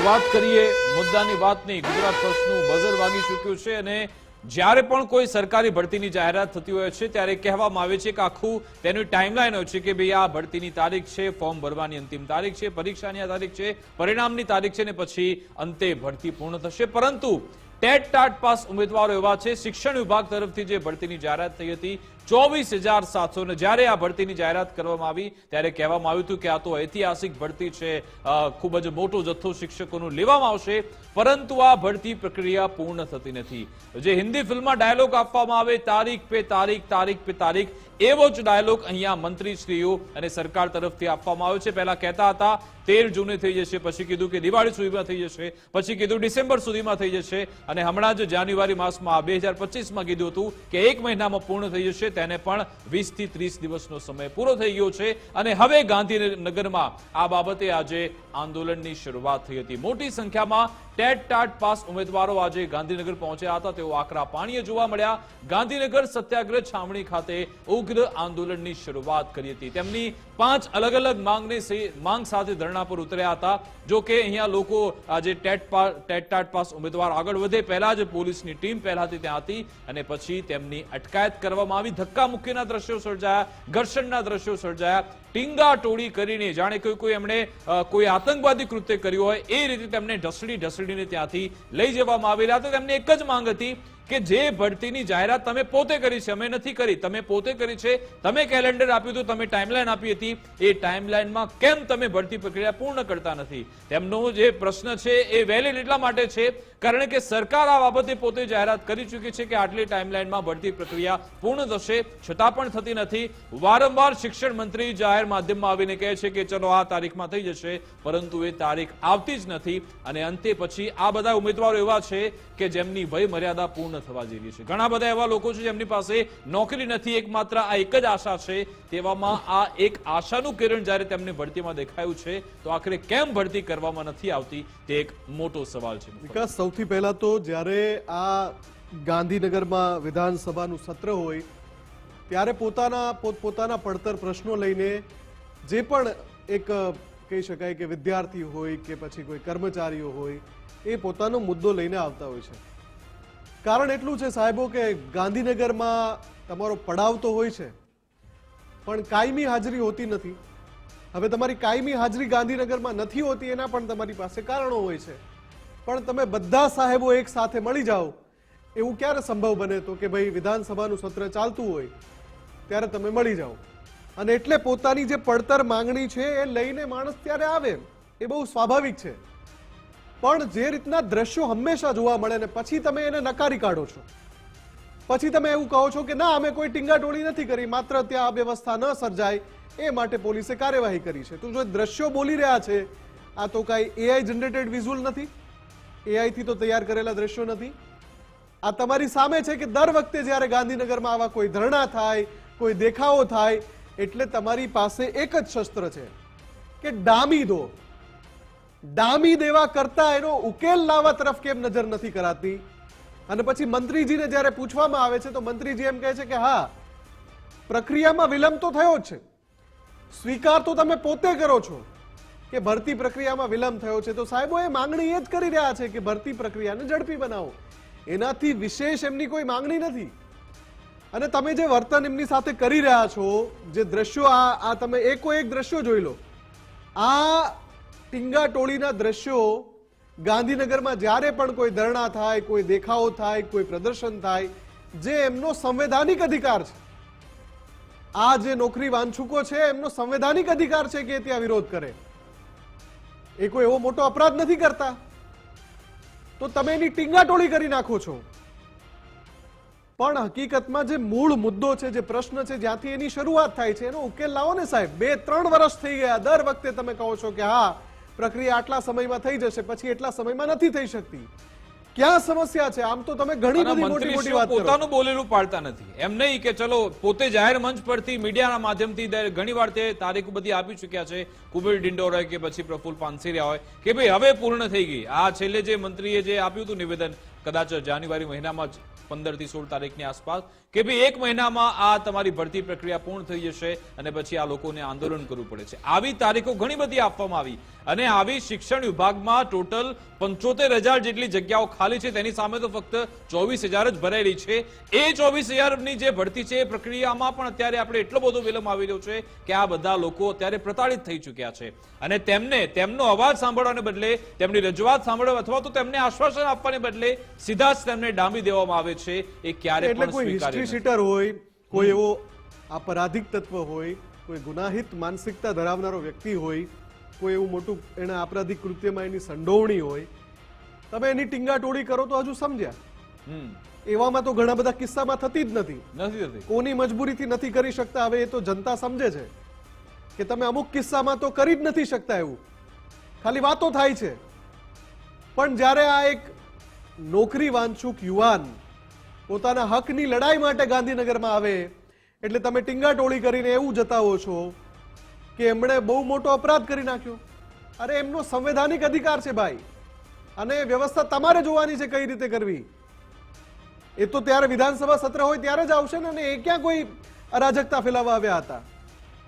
શરૂઆત કરીએ મુદ્દાની વાતની। ગુજરાત ફર્સ્ટનું બઝર વાગી ચૂક્યું છે અને જ્યારે પણ કોઈ સરકારી ભરતીની જાહેરાત થતી હોય છે ત્યારે કહેવામાં આવે છે કે આખું તેની ટાઈમલાઈન હોય છે કે ભાઈ આ ભરતીની તારીખ છે, ફોર્મ ભરવાની અંતિમ તારીખ છે, પરીક્ષાની આ તારીખ છે, પરિણામની તારીખ છે ને પછી અંતે ભરતી પૂર્ણ થશે। પરંતુ ટેટ ટાટ પાસ ઉમેદવારો એવા છે, શિક્ષણ વિભાગ તરફથી જે ભરતીની જાહેરાત થઈ હતી 24,700 ને જ્યારે આ ભરતીની જાહેરાત કરવામાં આવી ત્યારે કહેવામાં આવ્યું હતું કે આ તો ઐતિહાસિક ભરતી છે, ખૂબ જ મોટો જથ્થો શિક્ષકોનું લેવામાં આવશે, પરંતુ આ ભરતી પ્રક્રિયા પૂર્ણ થતી નથી। જે હિન્દી ફિલ્મમાં ડાયલોગ આપવામાં આવે તારીખ પે તારીખ, તારીખ પે તારીખ, એવો જ ડાયલોગ અહીંયા મંત્રીશ્રીઓ અને સરકાર તરફથી આપવામાં આવ્યો છે। પહેલા કહેતા હતા 13 જૂને થઈ જશે, પછી કીધું કે દિવાળી સુધીમાં થઈ જશે, પછી કીધું ડિસેમ્બર સુધીમાં થઈ જશે અને હમણાં જ જાન્યુઆરી માસમાં 2025માં કીધું હતું કે 1 મહિનામાં પૂર્ણ થઈ જશે। તેને પણ 20 થી 30 દિવસનો સમય પૂરો થઈ ગયો છે અને હવે ગાંધીનગરમાં આ બાબતે આજે આંદોલનની શરૂઆત થઈ હતી। મોટી સંખ્યામાં ટેટ ટાટ પાસ ઉમેદવારો આજે ગાંધીનગર પહોંચ્યા હતા। તેઓ આકરા પાણીએ જોવા મળ્યા। ગાંધીનગર સત્યાગ્રહ છાવણી ખાતે ઉગ્ર આંદોલનની શરૂઆત કરી હતી। તેમની 5 અલગ અલગ માંગ સાથે ધરણા પર ઉતર્યા હતા। જો કે અહીંયા લોકો આજે ટેટ ટાટ પાસ ઉમેદવાર આગળ વધે પહેલા જ પોલીસની ટીમ પહેલાથી ત્યાં હતી અને પછી તેમની અટકાયત કરવામાં આવી। ધક્કા મુક્કીના દ્રશ્યો સર્જાયા, ઘર્ષણના દ્રશ્યો સર્જાયા, ટીંગા ટોળી કરીને જાણે કોઈ એમણે કોઈ આતંકવાદી કૃત્ય કર્યું હોય એ રીતે તેમને ઢસડીને ત્યાંથી લઈ જવામાં આવેલા હતા। તેમની એક જ માંગ હતી કે જે ભરતીની જાહેરાત તમે પોતે કરી છે, અમે નથી કરી, તમે પોતે કરી છે, તમે કેલેન્ડર આપ્યું હતું, તમે ટાઈમલાઈન આપી હતી, એ ટાઈમલાઈનમાં કેમ તમે ભરતી પ્રક્રિયા પૂર્ણ કરતા નથી? તેમનો જે પ્રશ્ન છે એ વેલિડ એટલા માટે છે કારણ કે સરકાર આ બાબતે પોતે જાહેરાત કરી ચૂકી છે કે આટલી ટાઈમલાઈનમાં ભરતી પ્રક્રિયા પૂર્ણ થશે, છતાં પણ થતી નથી। વારંવાર શિક્ષણ મંત્રી જાહેર માધ્યમમાં આવીને કહે છે કે ચલો આ તારીખમાં થઈ જશે, પરંતુ એ તારીખ આવતી જ નથી અને અંતે પછી આ બધા ઉમેદવારો એવા છે કે જેમની વય મર્યાદા પૂર્ણ થવા જઈ રહી છે। ઘણા બધા એવા લોકો છે જેમની પાસે નોકરી નથી, એકમાત્ર આ એક જ આશા છે। તેવામાં આ એક આશાનું કિરણ જ્યારે તેમને ભરતીમાં દેખાયું છે તો આખરે કેમ ભરતી કરવામાં નથી આવતી તે એક મોટો સવાલ છે। વિકાસ, સૌથી પહેલા તો જ્યારે આ ગાંધીનગરમાં વિધાનસભાનું સત્ર હોય ત્યારે પોતાના પડતર પ્રશ્નો લઈને જે પણ એક કહી શકાય કે વિદ્યાર્થી હોય કે પછી કોઈ કર્મચારીઓ હોય એ પોતાનો મુદ્દો લઈને આવતા હોય છે। કારણ એટલું છે સાહેબો કે ગાંધીનગરમાં તમારો પડાવ તો હોય છે પણ કાયમી હાજરી હોતી નથી। હવે તમારી કાયમી હાજરી ગાંધીનગરમાં નથી હોતી એના પણ તમારી પાસે કારણો હોય છે, પણ તમે બધા સાહેબો એક સાથે મળી જાઓ એવું ક્યારે સંભવ બને? તો કે ભાઈ વિધાનસભાનું સત્ર ચાલતું હોય ત્યારે તમે મળી જાઓ અને એટલે પોતાની જે પડતર માંગણી છે એ લઈને માણસ ત્યારે આવે, એ બહુ સ્વાભાવિક છે। પણ જે રીતના દ્રશ્યો હંમેશા જોવા મળે ને પછી તમે એને નકારી કાઢો છો, પછી તમે એવું કહો છો કે ના અમે કોઈ ટીંગાટોળી નથી કરી, માત્ર ત્યાં અવ્યવસ્થા ન સર્જાય એ માટે પોલીસે કાર્યવાહી કરી છે। તો જો દ્રશ્યો બોલી રહ્યા છે આ તો કાંઈ એઆઈ જનરેટેડ વિઝ્યુઅલ નથી, એઆઈ થી તો તૈયાર કરેલા દ્રશ્યો નથી। આ તમારી સામે છે કે દર વખતે જ્યારે ગાંધીનગરમાં આવા કોઈ ધરણા થાય, કોઈ દેખાવો થાય એટલે તમારી પાસે એક જ શસ્ત્ર છે કે ડામી દો। ડામી દેવા કરતા એનો ઉકેલ લાવવા તરફ કેમ નજર નથી કરાતી? અને પછી મંત્રીજીને જ્યારે પૂછવામાં આવે છે તો મંત્રીજી એમ કહે છે કે હા પ્રક્રિયામાં વિલંબ તો થયો જ છે, સ્વીકાર તો તમે પોતે કરો છો કે ભરતી પ્રક્રિયામાં વિલંબ થયો છે। તો સાહેબો એ માંગણી એ જ કરી રહ્યા છે કે ભરતી પ્રક્રિયાને ઝડપી બનાવો, એનાથી વિશેષ એમની કોઈ માંગણી નથી। અને તમે જે વર્તન એમની સાથે કરી રહ્યા છો, જે દ્રશ્યો આ તમે એકો એક દ્રશ્યો જોઈ લો, આ ટીંગા ટોળીના દ્રશ્યો ગાંધીનગરમાં જ્યારે પણ કોઈ ધરણા થાય, કોઈ દેખાવો થાય, કોઈ પ્રદર્શન થાય, જે એમનો સંવૈધાનિક અધિકાર છે, આ જે નોકરી વાંછુકો છે એમનો સંવૈધાનિક અધિકાર છે કે ત્યાં વિરોધ કરે, એ કોઈ એવો મોટો અપરાધ નથી કરતા, તો તમે એની ટીંગાટોળી કરી નાખો છો। પણ હકીકતમાં જે મૂળ મુદ્દો છે, જે પ્રશ્ન છે, જ્યાંથી એની શરૂઆત થાય છે એનો ઉકેલ લાવો ને સાહેબ। 2-3 વર્ષ થઈ ગયા, દર વખતે તમે કહો છો કે હા પ્રક્રિયા આટલા સમયમાં થઈ જશે, પછી એટલા સમયમાં નથી થઈ શકતી। ક્યાં સમસ્યા છે? આમ તો તમે ઘણી બધી મોટી વાત કરો, પોતાનું બોલેલું પાડતા નથી। એમ નહીં કે ચલો પોતે જાહેર મંચ પરથી મીડિયાના માધ્યમથી ઘણીવાર તે તારીખ બધી આપી ચૂક્યા છે, કુબેર ડિંડોર હોય કે પછી પ્રફુલ્લ પાનસેરિયા હોય કે ભાઈ હવે પૂર્ણ થઈ ગઈ। આ છેલ્લે જે મંત્રીએ જે આપ્યું હતું નિવેદન, કદાચ જાન્યુઆરી મહિનામાં જ 15 થી 16 તારીખની આસપાસ કે ભાઈ 1 મહિનામાં આ તમારી ભરતી પ્રક્રિયા પૂર્ણ થઈ જશે અને પછી આ લોકોને આંદોલન કરવું પડે છે. આવી તારીખો ઘણી બધી આપવામાં આવી અને આવી શિક્ષણ વિભાગમાં ટોટલ 75,000 જેટલી જગ્યાઓ ખાલી છે. તેની સામે તો ફક્ત 24,000 જ ભરાયેલી છે. એ 24,000ની જે ભરતી છે એ પ્રક્રિયામાં પણ અત્યારે આપણે એટલો બધો વિલંબ આવી રહ્યો છે કે આ બધા લોકો અત્યારે પ્રતાડિત થઈ ચૂક્યા છે અને તેમનો અવાજ સાંભળવાને બદલે, તેમની રજૂઆત સાંભળવા અથવા તો તેમને આશ્વાસન આપવાને બદલે સીધા જ તેમને ડામી દેવામાં આવે છે. એ ક્યારે એટલે પણ કોઈ સ્વીકાર્ય હિસ્ટ્રી નથી. શીટર હોય, કોઈ એવો અપરાધિક તત્વ હોય, કોઈ ગુનાહિત માનસિકતા ધરાવનારો વ્યક્તિ હોય, કોઈ એવું મોટું એના આપરાધિક કૃત્યમાં એની સંડોવણી હોય, તમે એની ટીંગાટોળી કરો તો હજુ સમજ્યા. એવામાં તો ઘણા બધા કિસ્સામાં થતી જ નથી. કોની મજબૂરીથી નથી કરી શકતા, હવે એ તો જનતા સમજે છે કે તમે અમુક કિસ્સામાં તો કરી જ નથી શકતા, એવું ખાલી વાતો થાય છે. પણ જ્યારે આ એક નોકરી વાંચુક યુવાન પોતાના હકની લડાઈ માટે ગાંધીનગરમાં આવે એટલે તમે ટીંગાટોળી કરીને એવું જતાવો છો કે એમણે બહુ મોટો અપરાધ કરી નાખ્યો. અરે એમનો સંવૈધાનિક અધિકાર છે ભાઈ, અને વ્યવસ્થા તમારે જોવાની છે કઈ રીતે કરવી. એ તો ત્યારે વિધાનસભા સત્ર હોય ત્યારે જ આવશે ને. અને એ ક્યાં કોઈ અરાજકતા ફેલાવવા આવ્યા હતા?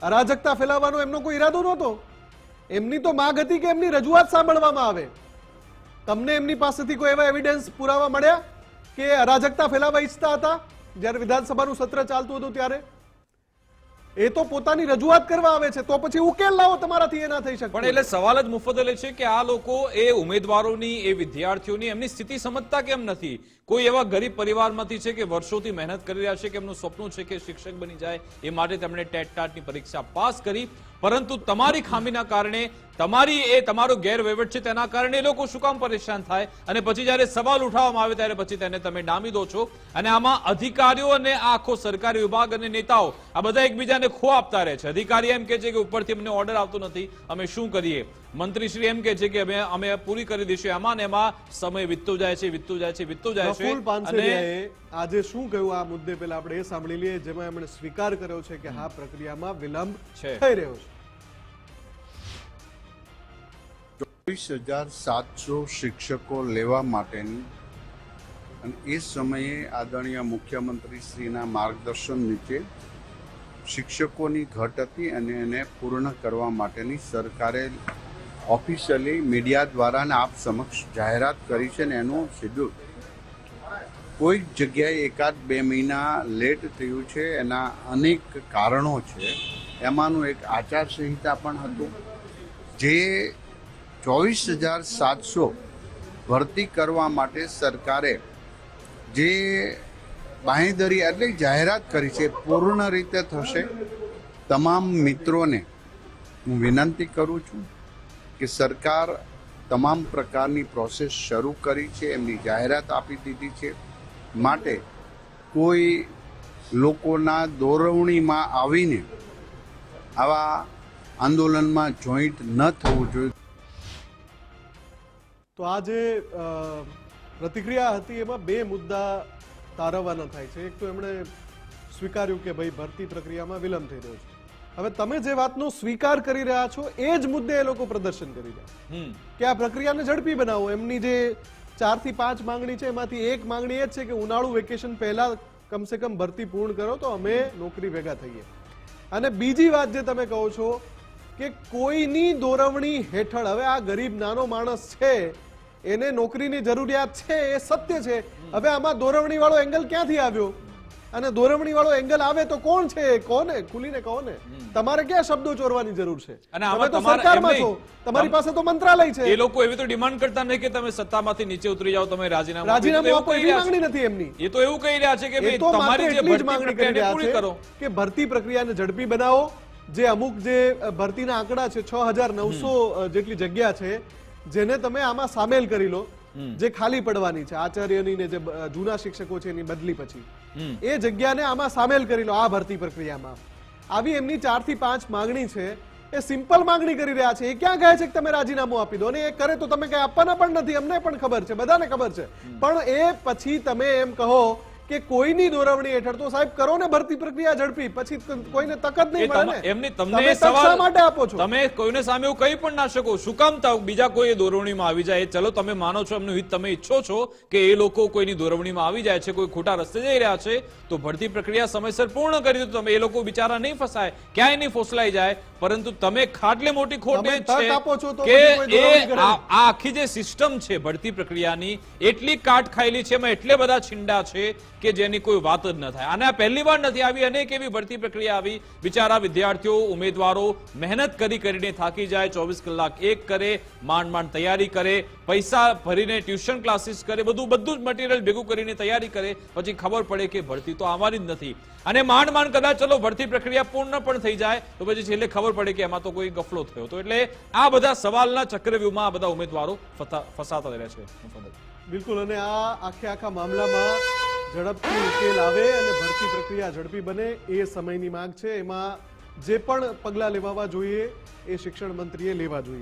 અરાજકતા ફેલાવવાનો એમનો કોઈ ઈરાદો નહોતો. એમની તો માંગ હતી કે એમની રજૂઆત સાંભળવામાં આવે. તમને એમની પાસેથી કોઈ એવા એવિડન્સ પુરાવા મળ્યા કે અરાજકતા ફેલાવવા ઈચ્છતા હતા જ્યારે વિધાનસભાનું સત્ર ચાલતું હતું ત્યારે? એ તો પોતાની રજૂઆત કરવા આવે છે, તો પછી ઉકેલ લાવો, તમારાથી એ ના થઈ શકે. પણ એટલે સવાલ જ મુફદ્દલ છે કે આ લોકો એ ઉમેદવારોની, એ વિદ્યાર્થીઓની એમની સ્થિતિ સમજતા કેમ નથી? કોઈ એવા ગરીબ પરિવારમાંથી છે કે વર્ષોથી મહેનત કરી રહ્યા છે, કે એમનું સપનું છે કે શિક્ષક બની જાય, એ માટે તેમણે ટેટ ટાટની પરીક્ષા પાસ કરી, પરંતુ તમારી ખામીના કારણે, તમારો ગેરવહીવટ છે તેના કારણે એ લોકો શું કામ પરેશાન થાય? અને પછી જ્યારે સવાલ ઉઠાવવામાં આવે ત્યારે પછી તેને તમે ડામી દો છો. અને આમાં અધિકારીઓ અને આ આખો સરકારી વિભાગ અને નેતાઓ આ બધા એકબીજાને ખો આપતા રહે છે. અધિકારી એમ કે છે કે ઉપરથી અમને ઓર્ડર આવતો નથી, અમે શું કરીએ? મંત્રીશ્રી એમ કે છે કે અમે પૂરી કરી દઈશું. એમાં ને એમાં સમય વીતતો જાય છે. પ્રફુલ્લ પાનસેરિયાએ આજે શું કહ્યું આ મુદ્દે પહેલા આપણે એ સાંભળી લઈએ, જેમાં એમણે સ્વીકાર કર્યો છે કે આ પ્રક્રિયામાં વિલંબ થઈ રહ્યો છે. 24,700 શિક્ષકો લેવા માટેની અને એ સમયે આદરણીય મુખ્યમંત્રી શ્રીના માર્ગદર્શન નીચે શિક્ષકોની ઘટ હતી અને એને પૂર્ણ કરવા માટેની સરકારે ઓફિશિયલી મીડિયા દ્વારા અને આપ સમક્ષ જાહેરાત કરી છે ને એનું શેડ્યુલ કોઈ જગ્યાએ 1-2 મહિના લેટ થયું છે. એના અનેક કારણો છે. એમાંનું એક આચારસંહિતા પણ હતું. જે 24,700 ભરતી કરવા માટે સરકારે જે બાંહેધરી એટલે જાહેરાત કરી છે પૂર્ણ રીતે થશે. તમામ મિત્રોને હું વિનંતી કરું છું કે સરકાર તમામ પ્રકારની પ્રોસેસ શરૂ કરી છે, એમની જાહેરાત આપી દીધી છે. માટે કોઈ લોકોના દોરવણીમાં આવીને આવા આંદોલનમાં જોઈન્ટ ન થવું જોઈએ. તો આ જે પ્રતિક્રિયા હતી એમાં બે મુદ્દા તારવવાના થાય છે. એક તો એમણે સ્વીકાર્યું કે ભાઈ ભરતી પ્રક્રિયામાં વિલંબ થઈ રહ્યો છે. હવે તમે જે વાતનો સ્વીકાર કરી રહ્યા છો એ જ મુદ્દે એ લોકો પ્રદર્શન કરી રહ્યા કે આ પ્રક્રિયાને ઝડપી બનાવો. એમની જે 4 થી 5 માંગણી છે એમાંથી એક માંગણી એ જ છે કે ઉનાળુ વેકેશન પહેલા કમસે કમ ભરતી પૂર્ણ કરો તો અમે નોકરી ભેગા થઈએ. અને બીજી વાત જે તમે કહો છો કે કોઈની દોરવણી હેઠળ, હવે આ ગરીબ નાનો માણસ છે એને નોકરીની જરૂરિયાત છે, એ સત્ય છે. હવે આમાં દોરવણી વાળો એંગલ ક્યાંથી આવ્યો? અને દોરવણી વાળો એંગલ આવે તો કોણ છે? કોને ખુલીને કહો ને. તમારે ક્યાં શબ્દો ચોરવાની જરૂર છે? અને તમે તો સરકારમાં છો, તમારી પાસે તો મંત્રાલય છે. એ લોકો એવી તો ડિમાન્ડ કરતા નહીં કે તમે સત્તામાંથી નીચે ઉતરી જાઓ, તમે રાજીનામું આપો, એવી માંગણી નથી એમની. એ તો એવું કહી રહ્યા છે કે એ તો માત્ર એટલી જ માંગણી કરી રહ્યા છે કે ભરતી પ્રક્રિયાને ઝડપી બનાવો. જે અમુક જે ભરતીના આંકડા છે 6,900 જેટલી જગ્યા છે જેને તમે આમાં સામેલ કરી લો, જે ખાલી પડવાની છે આચાર્યની ને જે જૂના શિક્ષકો છે એની બદલી પછી, એ જગ્યાને આમાં સામેલ કરી લો આ ભરતી પ્રક્રિયામાં. આવી એમની 4 થી 5 માંગણી છે. એ સિમ્પલ માંગણી કરી રહ્યા છે. એ ક્યાં કહે છે કે તમે રાજીનામું આપી દો, અને એ કરે તો તમે કઈ આપવાના પણ નથી. અમને પણ ખબર છે, બધાને ખબર છે. પણ એ પછી તમે એમ કહો કે કોઈની દોરવણી હેઠળ તો સાહેબ કરો ને ભરતી પ્રક્રિયા ઝડપી, પછી કોઈને તક જ નહીં મળે ને. એમની તમે તમને તક શા માટે આપો છો? તમે કોઈને સામે એવું કહી પણ ના શકો. શું કામ બીજા કોઈ દોરવણીમાં આવી જાય? ચલો તમે માનો છો, એમનું હિત તમે ઈચ્છો છો કે એ લોકો કોઈની દોરવણીમાં આવી જાય છે, કોઈ ખોટા રસ્તે જઈ રહ્યા છે, તો ભરતી પ્રક્રિયા સમયસર પૂર્ણ કરી દો. તમે એ લોકો બિચારા નહીં ફસાય, ક્યાંય નહીં ફોસલાઈ જાય. પરંતુ તમે ખાટલે મોટી ખોટ તમે એ તક આપો છો તો છે પછી કોઈ કે દોરવણી કરે. આ આખી જે સિસ્ટમ છે ભરતી પ્રક્રિયાની એટલી કાટ ખાયેલી છે, એમાં એટલે બધા છીંડા છે કે જેની કોઈ વાત જ ન થાય. અને આ પહેલી વાર નથી આવી, અનેક એવી ભરતી પ્રક્રિયા આવી. બિચારા વિદ્યાર્થીઓ, ઉમેદવારો મહેનત કરીને થાકી જાય, 24 કલાક એક કરે, માંડ તૈયારી કરે, પૈસા ભરીને ટ્યુશન ક્લાસીસ કરે, બધું જ મટીરિયલ ભેગું કરીને તૈયારી કરે, પછી ખબર પડે કે ભરતી તો આવવાની જ નથી. અને માંડ કદાચ ચલો ભરતી પ્રક્રિયા પૂર્ણ પણ થઈ જાય તો પછી છેલ્લે ખબર પડે કે એમાં તો કોઈ ગફલો થયો. તો એટલે આ બધા સવાલના ચક્રવ્યૂહમાં આ બધા ઉમેદવારો ફસાતા રહે છે. બિલકુલ. અને આ આખા મામલામાં ઝડપથી ઉકેલ આવે અને ભરતી પ્રક્રિયા ઝડપી બને એ સમયની માંગ છે. એમાં જે પણ પગલાં લેવા જોઈએ એ શિક્ષણ મંત્રીએ લેવા જોઈએ.